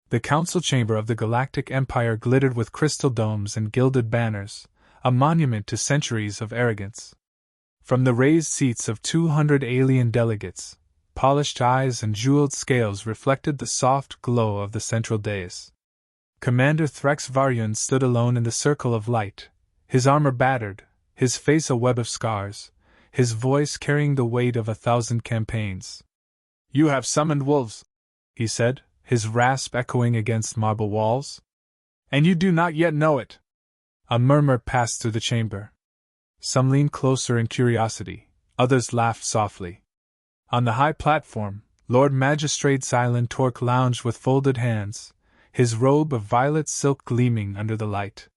The council chamber of the Galactic Empire glittered with crystal domes and gilded banners, a monument to centuries of arrogance. From the raised seats of 200 alien delegates, polished eyes and jeweled scales reflected the soft glow of the central dais. Commander Threx Varyun stood alone in the circle of light, his armor battered, his face a web of scars, his voice carrying the weight of 1,000 campaigns. "You have summoned wolves," he said, his rasp echoing against marble walls. "And you do not yet know it." A murmur passed through the chamber. Some leaned closer in curiosity, others laughed softly. On the high platform, Lord Magistrate Xylan Torque lounged with folded hands, his robe of violet silk gleaming under the light.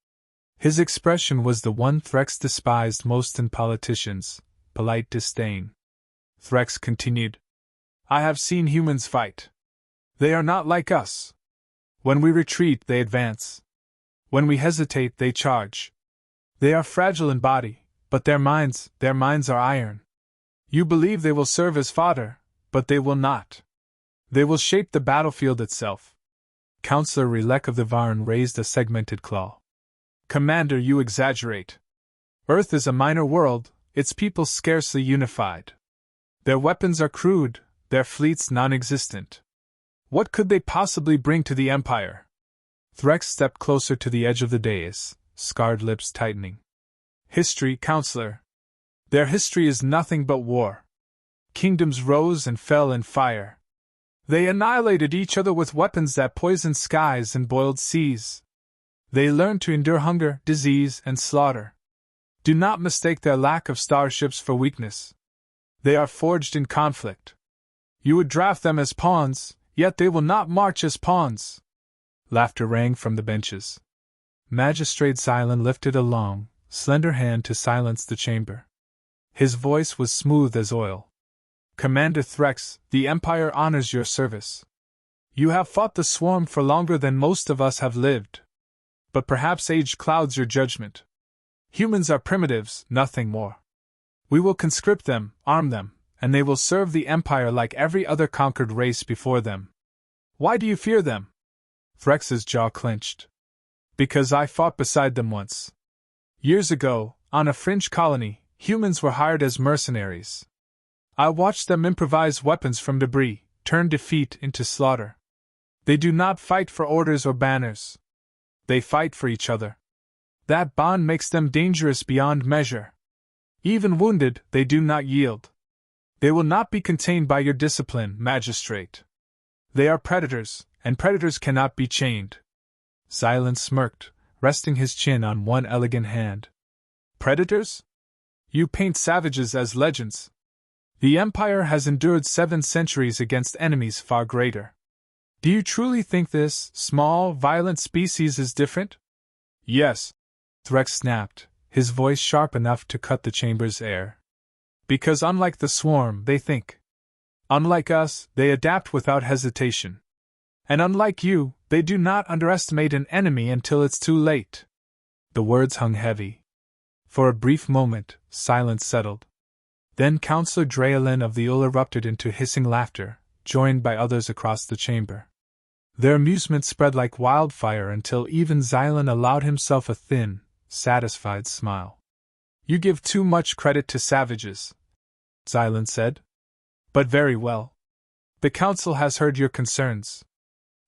His expression was the one Threx despised most in politicians, polite disdain. Threx continued, "I have seen humans fight. They are not like us. When we retreat, they advance. When we hesitate, they charge. They are fragile in body, but their minds are iron. You believe they will serve as fodder, but they will not. They will shape the battlefield itself." Councillor Relek of the Varn raised a segmented claw. "Commander, you exaggerate. Earth is a minor world, its people scarcely unified. Their weapons are crude, their fleets non-existent. What could they possibly bring to the Empire?" Threx stepped closer to the edge of the dais, scarred lips tightening. "History, Councillor. Their history is nothing but war. Kingdoms rose and fell in fire. They annihilated each other with weapons that poisoned skies and boiled seas. They learned to endure hunger, disease, and slaughter. Do not mistake their lack of starships for weakness. They are forged in conflict. You would draft them as pawns, yet they will not march as pawns." Laughter rang from the benches. Magistrate Xylan lifted a long, slender hand to silence the chamber. His voice was smooth as oil. "Commander Threx, the Empire honors your service. You have fought the swarm for longer than most of us have lived. But perhaps age clouds your judgment. Humans are primitives, nothing more. We will conscript them, arm them, and they will serve the Empire like every other conquered race before them. Why do you fear them?" Threx's jaw clenched. "Because I fought beside them once. Years ago, on a fringe colony, humans were hired as mercenaries. I watched them improvise weapons from debris, turn defeat into slaughter. They do not fight for orders or banners. They fight for each other. That bond makes them dangerous beyond measure. Even wounded, they do not yield. They will not be contained by your discipline, Magistrate. They are predators, and predators cannot be chained." Xylan smirked, resting his chin on one elegant hand. "Predators? You paint savages as legends. The Empire has endured 7 centuries against enemies far greater. Do you truly think this small, violent species is different?" "Yes," Threx snapped, his voice sharp enough to cut the chamber's air. "Because unlike the swarm, they think. Unlike us, they adapt without hesitation. And unlike you, they do not underestimate an enemy until it's too late." The words hung heavy. For a brief moment, silence settled. Then Councillor Draelin of the Ul erupted into hissing laughter, joined by others across the chamber. Their amusement spread like wildfire until even Xylan allowed himself a thin, satisfied smile. "You give too much credit to savages," Xylan said. "But very well. The Council has heard your concerns.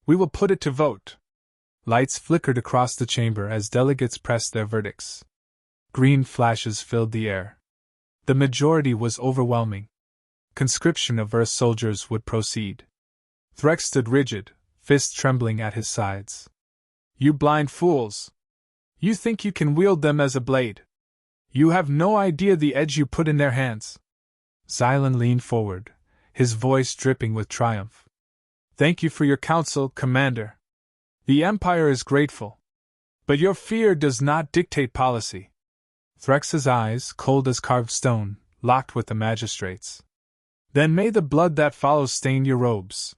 We will put it to vote." Lights flickered across the chamber as delegates pressed their verdicts. Green flashes filled the air. The majority was overwhelming. Conscription of Earth soldiers would proceed. Threx stood rigid, fists trembling at his sides. "You blind fools! You think you can wield them as a blade. You have no idea the edge you put in their hands." Xylan leaned forward, his voice dripping with triumph. "Thank you for your counsel, Commander. The Empire is grateful. But your fear does not dictate policy." Threx's eyes, cold as carved stone, locked with the magistrate's. "Then may the blood that follows stain your robes."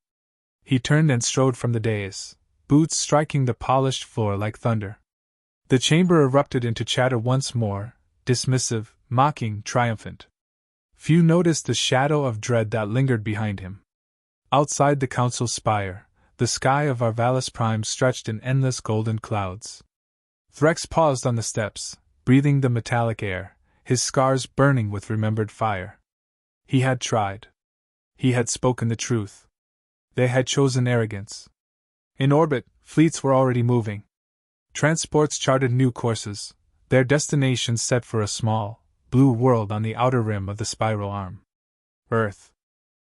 He turned and strode from the dais, boots striking the polished floor like thunder. The chamber erupted into chatter once more, dismissive, mocking, triumphant. Few noticed the shadow of dread that lingered behind him. Outside the council spire, the sky of Arvalis Prime stretched in endless golden clouds. Threx paused on the steps, breathing the metallic air, his scars burning with remembered fire. He had tried. He had spoken the truth. They had chosen arrogance. In orbit, fleets were already moving. Transports charted new courses, their destinations set for a small, blue world on the outer rim of the spiral arm. Earth.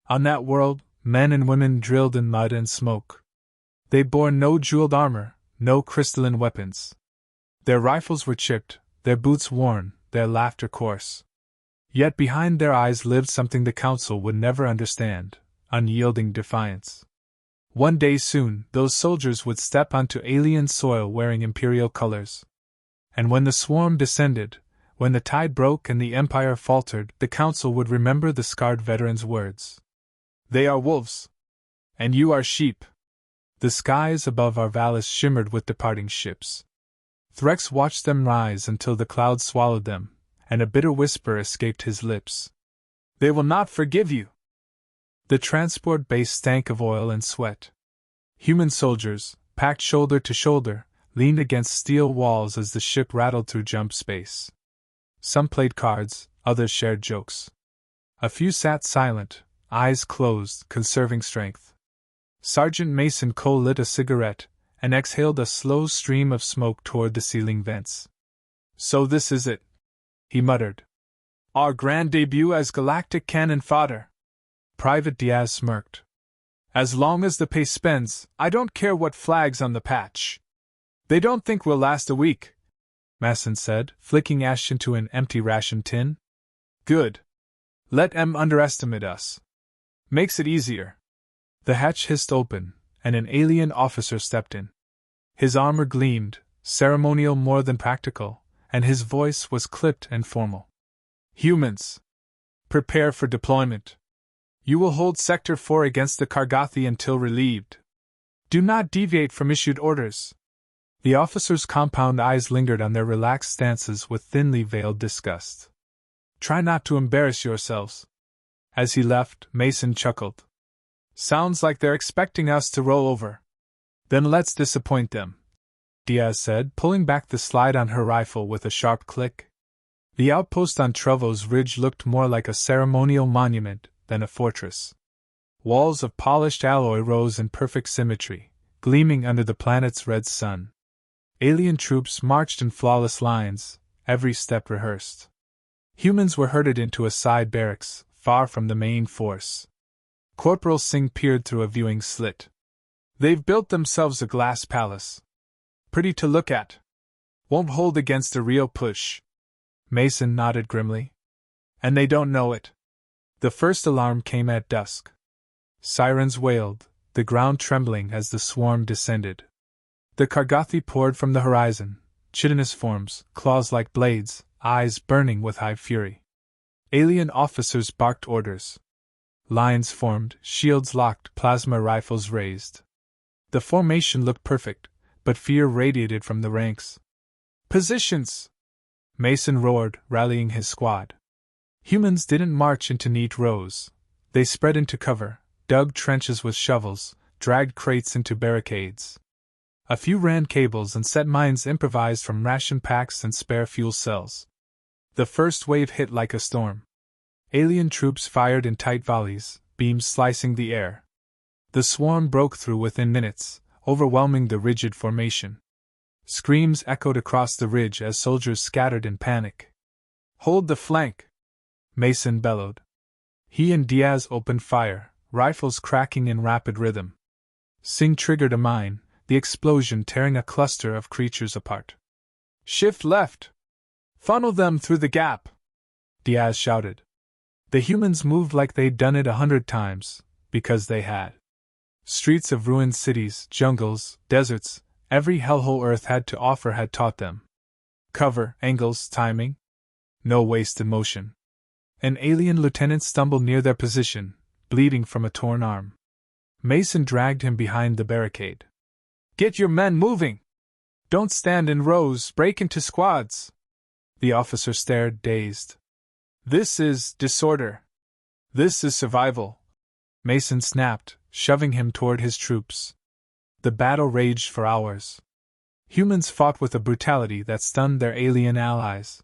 On that world, men and women drilled in mud and smoke. They bore no jeweled armor, no crystalline weapons. Their rifles were chipped, their boots worn, their laughter coarse. Yet behind their eyes lived something the Council would never understand: unyielding defiance. One day soon, those soldiers would step onto alien soil wearing Imperial colors. And when the swarm descended, when the tide broke and the Empire faltered, the Council would remember the scarred veteran's words. They are wolves. And you are sheep. The skies above Arvalis shimmered with departing ships. Threx watched them rise until the clouds swallowed them, and a bitter whisper escaped his lips. They will not forgive you. The transport base stank of oil and sweat. Human soldiers, packed shoulder to shoulder, leaned against steel walls as the ship rattled through jump space. Some played cards, others shared jokes. A few sat silent, eyes closed, conserving strength. Sergeant Mason Cole lit a cigarette and exhaled a slow stream of smoke toward the ceiling vents. So this is it, he muttered. Our grand debut as Galactic cannon fodder. Private Diaz smirked. As long as the pay spends, I don't care what flag's on the patch. They don't think we'll last a week, Mason said, flicking ash into an empty ration tin. Good. Let 'em underestimate us. Makes it easier. The hatch hissed open, and an alien officer stepped in. His armor gleamed, ceremonial more than practical, and his voice was clipped and formal. Humans, prepare for deployment. You will hold Sector 4 against the Kargathi until relieved. Do not deviate from issued orders. The officers' compound eyes lingered on their relaxed stances with thinly veiled disgust. Try not to embarrass yourselves. As he left, Mason chuckled. Sounds like they're expecting us to roll over. Then let's disappoint them, Diaz said, pulling back the slide on her rifle with a sharp click. The outpost on Trevo's Ridge looked more like a ceremonial monument than a fortress. Walls of polished alloy rose in perfect symmetry, gleaming under the planet's red sun. Alien troops marched in flawless lines, every step rehearsed. Humans were herded into a side barracks, far from the main force. Corporal Singh peered through a viewing slit. They've built themselves a glass palace. Pretty to look at. Won't hold against a real push. Mason nodded grimly. And they don't know it. The first alarm came at dusk. Sirens wailed, the ground trembling as the swarm descended. The Kargathi poured from the horizon, chitinous forms, claws like blades, eyes burning with high fury. Alien officers barked orders. Lines formed, shields locked, plasma rifles raised. The formation looked perfect, but fear radiated from the ranks. Positions! Mason roared, rallying his squad. Humans didn't march into neat rows. They spread into cover, dug trenches with shovels, dragged crates into barricades. A few ran cables and set mines improvised from ration packs and spare fuel cells. The first wave hit like a storm. Alien troops fired in tight volleys, beams slicing the air. The swarm broke through within minutes, overwhelming the rigid formation. Screams echoed across the ridge as soldiers scattered in panic. Hold the flank! Mason bellowed. He and Diaz opened fire, rifles cracking in rapid rhythm. Singh triggered a mine, the explosion tearing a cluster of creatures apart. Shift left! Funnel them through the gap! Diaz shouted. The humans moved like they'd done it 100 times, because they had. Streets of ruined cities, jungles, deserts, every hellhole Earth had to offer had taught them. Cover, angles, timing. No wasted motion. An alien lieutenant stumbled near their position, bleeding from a torn arm. Mason dragged him behind the barricade. Get your men moving! Don't stand in rows, break into squads! The officer stared, dazed. This is disorder. This is survival, Mason snapped, shoving him toward his troops. The battle raged for hours. Humans fought with a brutality that stunned their alien allies.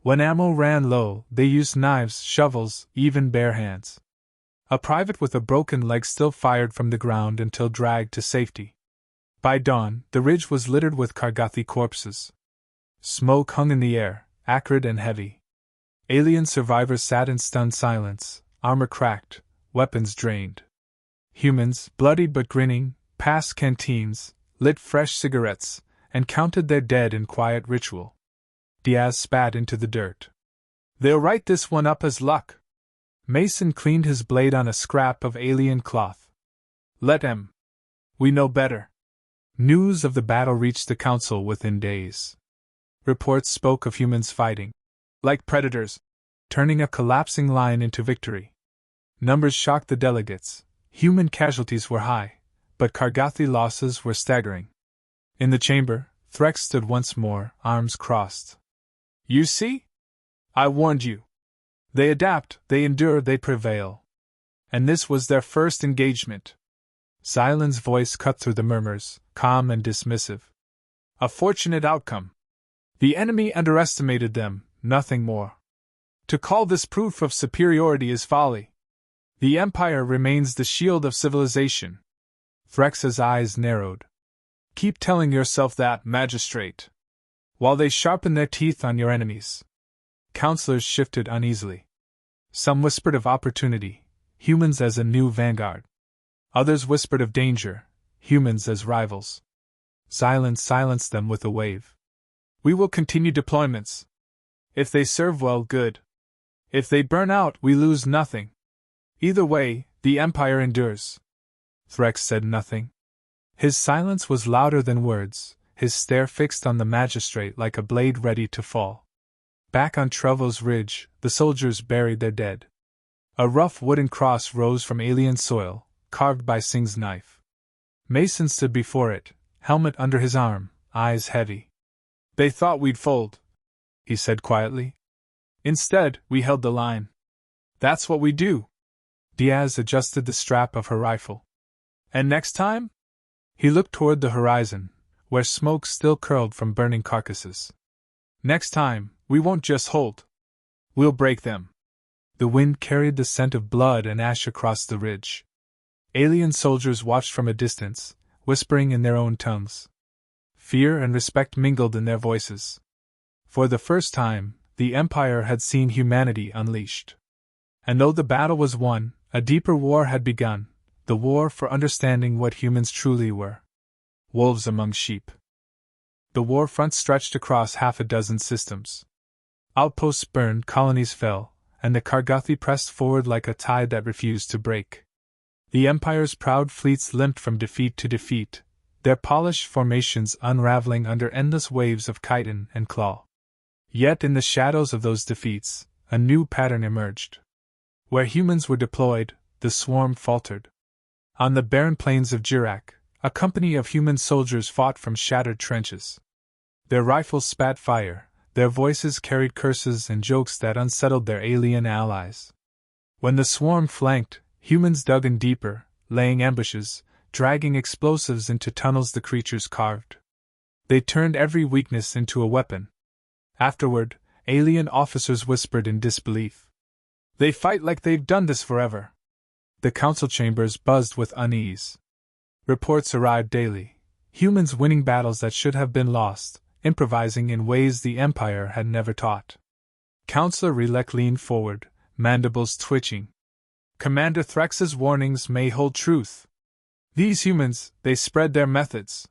When ammo ran low, they used knives, shovels, even bare hands. A private with a broken leg still fired from the ground until dragged to safety. By dawn, the ridge was littered with Kargathi corpses. Smoke hung in the air, acrid and heavy. Alien survivors sat in stunned silence, armor cracked, weapons drained. Humans, bloodied but grinning, passed canteens, lit fresh cigarettes, and counted their dead in quiet ritual. Diaz spat into the dirt. "They'll write this one up as luck." Mason cleaned his blade on a scrap of alien cloth. "Let 'em. We know better." News of the battle reached the council within days. Reports spoke of humans fighting, like predators, turning a collapsing line into victory. Numbers shocked the delegates. Human casualties were high, but Kargathi losses were staggering. In the chamber, Threx stood once more, arms crossed. "You see? I warned you. They adapt, they endure, they prevail. And this was their first engagement." Xylan's voice cut through the murmurs, calm and dismissive. "A fortunate outcome. The enemy underestimated them, nothing more. To call this proof of superiority is folly. The Empire remains the shield of civilization." Threx's eyes narrowed. "Keep telling yourself that, magistrate, while they sharpen their teeth on your enemies." Counselors shifted uneasily. Some whispered of opportunity, humans as a new vanguard. Others whispered of danger, humans as rivals. Xylan silenced them with a wave. "We will continue deployments. If they serve well, good. If they burn out, we lose nothing. Either way, the Empire endures." Threx said nothing. His silence was louder than words, his stare fixed on the magistrate like a blade ready to fall. Back on Trevo's ridge, the soldiers buried their dead. A rough wooden cross rose from alien soil, carved by Singh's knife. Mason stood before it, helmet under his arm, eyes heavy. "They thought we'd fold," he said quietly. "Instead, we held the line. That's what we do." Diaz adjusted the strap of her rifle. "And next time?" He looked toward the horizon, where smoke still curled from burning carcasses. "Next time, we won't just hold. We'll break them." The wind carried the scent of blood and ash across the ridge. Alien soldiers watched from a distance, whispering in their own tongues. Fear and respect mingled in their voices. For the first time, the Empire had seen humanity unleashed. And though the battle was won, a deeper war had begun, the war for understanding what humans truly were. Wolves among sheep. The war front stretched across half a dozen systems. Outposts burned, colonies fell, and the Kargathi pressed forward like a tide that refused to break. The Empire's proud fleets limped from defeat to defeat, their polished formations unraveling under endless waves of chitin and claw. Yet in the shadows of those defeats, a new pattern emerged. Where humans were deployed, the swarm faltered. On the barren plains of Jirak, a company of human soldiers fought from shattered trenches. Their rifles spat fire, their voices carried curses and jokes that unsettled their alien allies. When the swarm flanked, humans dug in deeper, laying ambushes, dragging explosives into tunnels the creatures carved. They turned every weakness into a weapon. Afterward, alien officers whispered in disbelief. "They fight like they've done this forever." The council chambers buzzed with unease. Reports arrived daily, humans winning battles that should have been lost, improvising in ways the Empire had never taught. Counselor Relek leaned forward, mandibles twitching. "Commander Threx's warnings may hold truth. These humans, they spread their methods.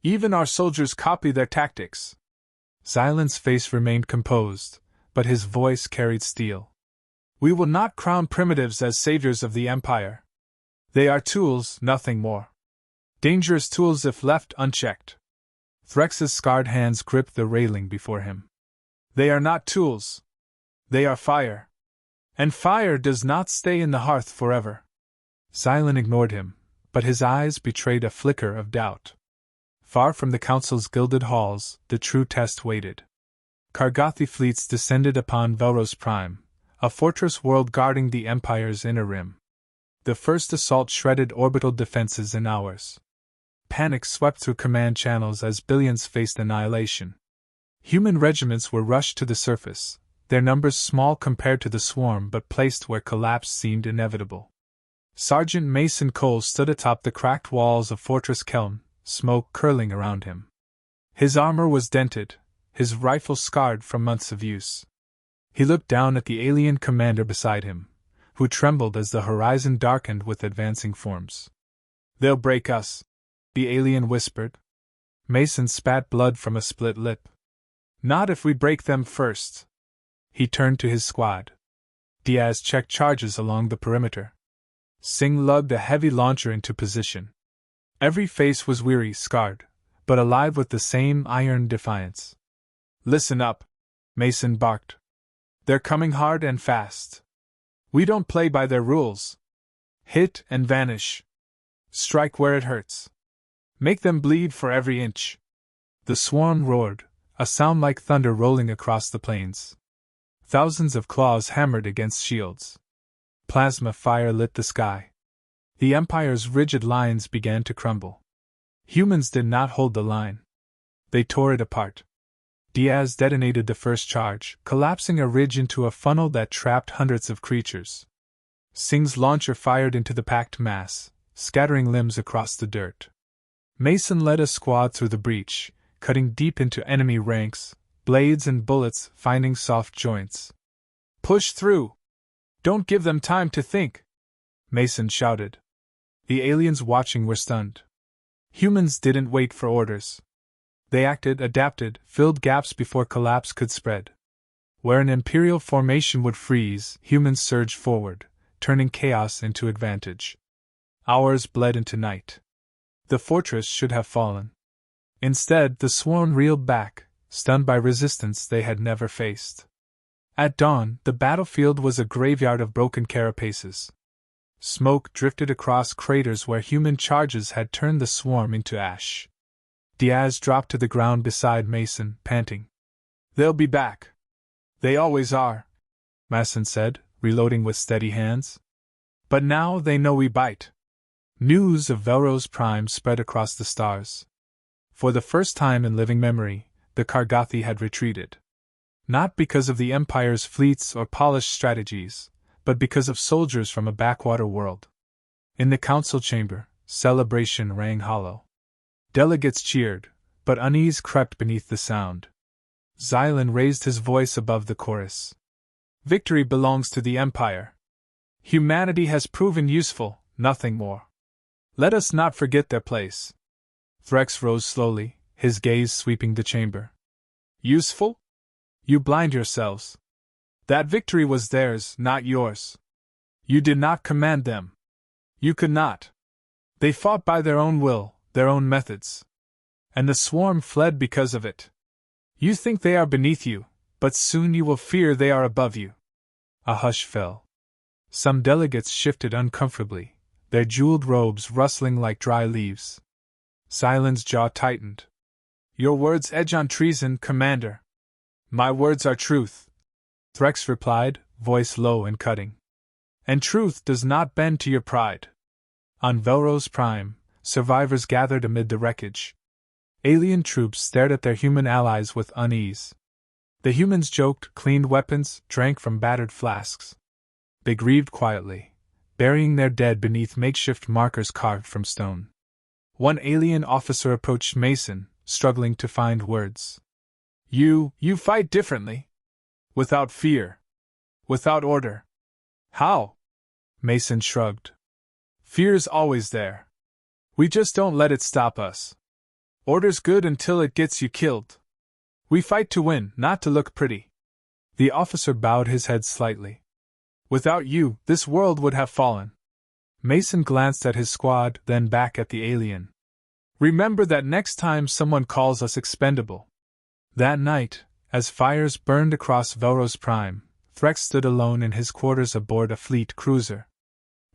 Even our soldiers copy their tactics." Xylan's face remained composed, but his voice carried steel. "We will not crown primitives as saviors of the Empire. They are tools, nothing more. Dangerous tools if left unchecked." Threx's scarred hands gripped the railing before him. "They are not tools. They are fire. And fire does not stay in the hearth forever." Xylan ignored him, but his eyes betrayed a flicker of doubt. Far from the council's gilded halls, the true test waited. Kargathi fleets descended upon Velro's Prime, a fortress world guarding the Empire's inner rim. The first assault shredded orbital defenses in hours. Panic swept through command channels as billions faced annihilation. Human regiments were rushed to the surface, their numbers small compared to the swarm but placed where collapse seemed inevitable. Sergeant Mason Cole stood atop the cracked walls of Fortress Kelm, smoke curling around him. His armor was dented, his rifle scarred from months of use. He looked down at the alien commander beside him, who trembled as the horizon darkened with advancing forms. "They'll break us," the alien whispered. Mason spat blood from a split lip. "Not if we break them first." He turned to his squad. Diaz checked charges along the perimeter. Singh lugged a heavy launcher into position. Every face was weary, scarred, but alive with the same iron defiance. "Listen up," Mason barked. "They're coming hard and fast. We don't play by their rules. Hit and vanish. Strike where it hurts. Make them bleed for every inch." The swarm roared, a sound like thunder rolling across the plains. Thousands of claws hammered against shields. Plasma fire lit the sky. The Empire's rigid lines began to crumble. Humans did not hold the line. They tore it apart. Diaz detonated the first charge, collapsing a ridge into a funnel that trapped hundreds of creatures. Singh's launcher fired into the packed mass, scattering limbs across the dirt. Mason led a squad through the breach, cutting deep into enemy ranks, blades and bullets finding soft joints. "Push through! Don't give them time to think!" Mason shouted. The aliens watching were stunned. Humans didn't wait for orders. They acted, adapted, filled gaps before collapse could spread. Where an imperial formation would freeze, humans surged forward, turning chaos into advantage. Hours bled into night. The fortress should have fallen. Instead, the swarm reeled back, stunned by resistance they had never faced. At dawn, the battlefield was a graveyard of broken carapaces. Smoke drifted across craters where human charges had turned the swarm into ash. Diaz dropped to the ground beside Mason, panting. "They'll be back. They always are," Mason said, reloading with steady hands. "But now they know we bite." News of Velro's prime spread across the stars. For the first time in living memory, the Kargathi had retreated. Not because of the Empire's fleets or polished strategies, but because of soldiers from a backwater world. In the council chamber, celebration rang hollow. Delegates cheered, but unease crept beneath the sound. Xylan raised his voice above the chorus. "Victory belongs to the Empire. Humanity has proven useful, nothing more. Let us not forget their place." Threx rose slowly, his gaze sweeping the chamber. "Useful? You blind yourselves. That victory was theirs, not yours. You did not command them. You could not. They fought by their own will, their own methods. And the swarm fled because of it. You think they are beneath you, but soon you will fear they are above you." A hush fell. Some delegates shifted uncomfortably, their jeweled robes rustling like dry leaves. Xylan's jaw tightened. "Your words edge on treason, Commander." "My words are truth," Threx replied, voice low and cutting. "And truth does not bend to your pride." On Velro's prime, survivors gathered amid the wreckage. Alien troops stared at their human allies with unease. The humans joked, cleaned weapons, drank from battered flasks. They grieved quietly, burying their dead beneath makeshift markers carved from stone. One alien officer approached Mason, struggling to find words. You fight differently. Without fear. Without order." "How?" Mason shrugged. "Fear's always there. We just don't let it stop us. Order's good until it gets you killed. We fight to win, not to look pretty." The officer bowed his head slightly. "Without you, this world would have fallen." Mason glanced at his squad, then back at the alien. "Remember that next time someone calls us expendable." That night, as fires burned across Velro's prime, Threx stood alone in his quarters aboard a fleet cruiser.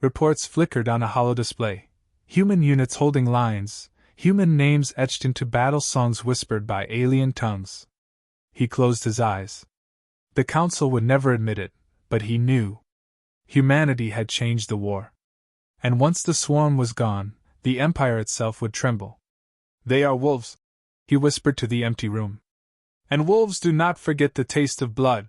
Reports flickered on a hollow display. Human units holding lines, human names etched into battle songs whispered by alien tongues. He closed his eyes. The Council would never admit it, but he knew. Humanity had changed the war. And once the swarm was gone, the Empire itself would tremble. They are wolves, he whispered to the empty room. And wolves do not forget the taste of blood,